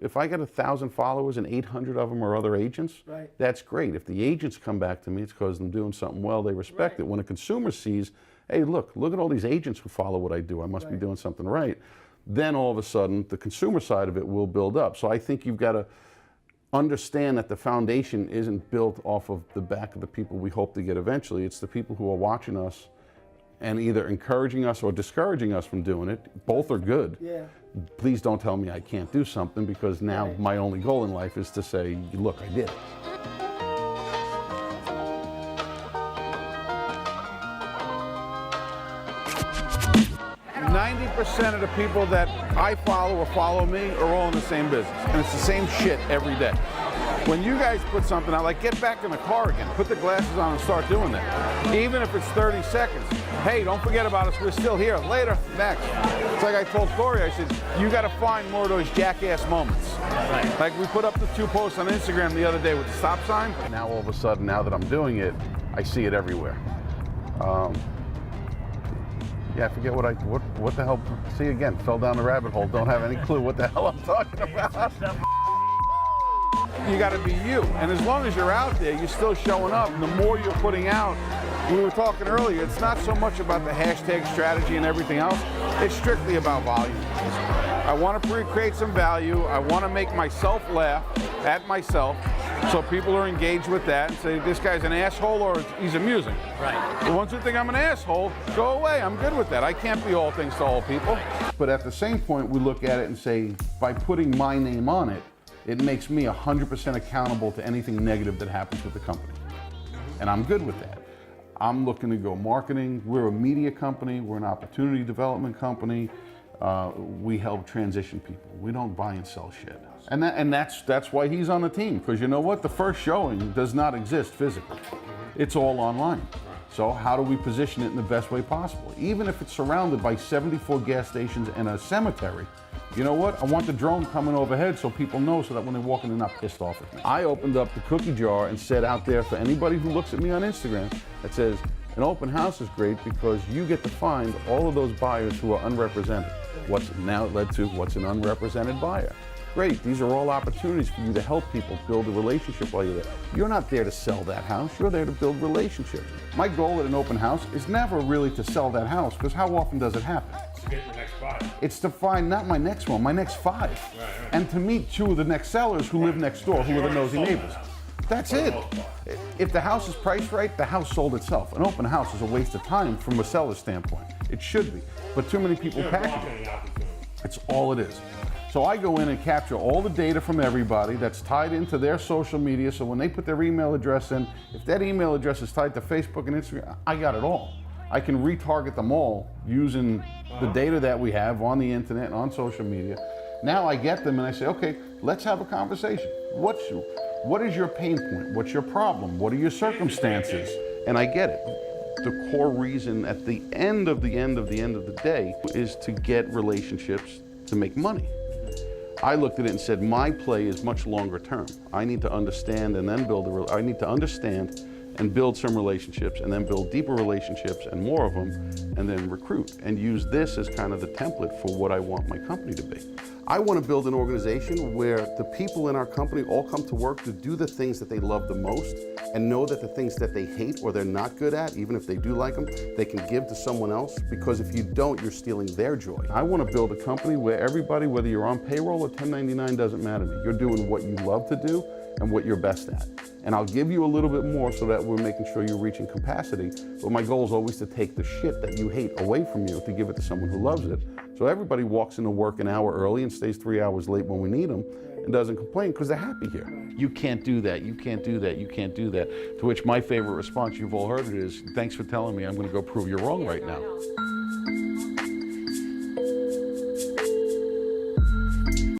If I get 1,000 followers and 800 of them are other agents, Right. that's great. If the agents come back to me, it's because I'm doing something well, they respect it. When a consumer sees, hey, look at all these agents who follow what I do, I must be doing something right, then all of a sudden the consumer side of it will build up. So I think you've got to understand that the foundation isn't built off of the back of the people we hope to get eventually. It's the people who are watching us and either encouraging us or discouraging us from doing it. Both are good. Yeah. Please don't tell me I can't do something, because now my only goal in life is to say, look, I did it. 90% of the people that I follow or follow me are all in the same business, and it's the same shit every day. When you guys put something out, like get back in the car again, put the glasses on and start doing that. Even if it's 30 seconds. Hey, don't forget about us, we're still here. Later, next. It's like I told Corey, I said, you gotta find more of those jackass moments. Right. Like we put up the 2 posts on Instagram the other day with the stop sign. Now all of a sudden, now that I'm doing it, I see it everywhere. Yeah, I forget what the hell, see again, fell down the rabbit hole, don't have any clue what the hell I'm talking about. You gotta be you, and as long as you're out there, you're still showing up, and the more you're putting out, we were talking earlier, it's not so much about the hashtag strategy and everything else, it's strictly about volume. I wanna create some value, I wanna make myself laugh at myself, so people are engaged with that and say, this guy's an asshole or he's amusing. Right. The ones who think I'm an asshole, go away, I'm good with that. I can't be all things to all people. But at the same point, we look at it and say, by putting my name on it, it makes me 100% accountable to anything negative that happens with the company. And I'm good with that. I'm looking to go marketing. We're a media company, we're an opportunity development company. We help transition people. We don't buy and sell shit. And that's why he's on the team, because you know what? The first showing does not exist physically. It's all online. So how do we position it in the best way possible? Even if it's surrounded by 74 gas stations and a cemetery, you know what? I want the drone coming overhead so people know, so that when they walk in, they're not pissed off at me. I opened up the cookie jar and said out there for anybody who looks at me on Instagram, that says, an open house is great because you get to find all of those buyers who are unrepresented. What's now led to what's an unrepresented buyer. Great, these are all opportunities for you to help people build a relationship while you're there. You're not there to sell that house, you're there to build relationships. My goal at an open house is never really to sell that house, because how often does it happen? To get your next buyer. It's to find not my next one, my next 5. Right. And to meet 2 of the next sellers who live next door, who are the nosy neighbors. That's it. If the house is priced right, the house sold itself. An open house is a waste of time from a seller's standpoint. It should be, but too many people package it. It's all it is. So I go in and capture all the data from everybody that's tied into their social media, so when they put their email address in, if that email address is tied to Facebook and Instagram, I got it all. I can retarget them all using the data that we have on the internet and on social media. Now I get them and I say, okay, let's have a conversation. What is your pain point? What's your problem? What are your circumstances? And I get it. The core reason at the end of the day is to get relationships to make money. I looked at it and said, my play is much longer term. I need to understand and then build I need to understand and build some relationships, and then build deeper relationships and more of them, and then recruit, and use this as kind of the template for what I want my company to be. I want to build an organization where the people in our company all come to work to do the things that they love the most, and know that the things that they hate or they're not good at, even if they do like them, they can give to someone else, because if you don't, you're stealing their joy. I want to build a company where everybody, whether you're on payroll or 1099, doesn't matter to me. You're doing what you love to do and what you're best at. And I'll give you a little bit more so that we're making sure you're reaching capacity, but my goal is always to take the shit that you hate away from you to give it to someone who loves it. So everybody walks into work an hour early and stays 3 hours late when we need them, and doesn't complain because they're happy here. You can't do that, you can't do that, you can't do that. To which my favorite response, you've all heard it, is, thanks for telling me, I'm gonna go prove you wrong right now.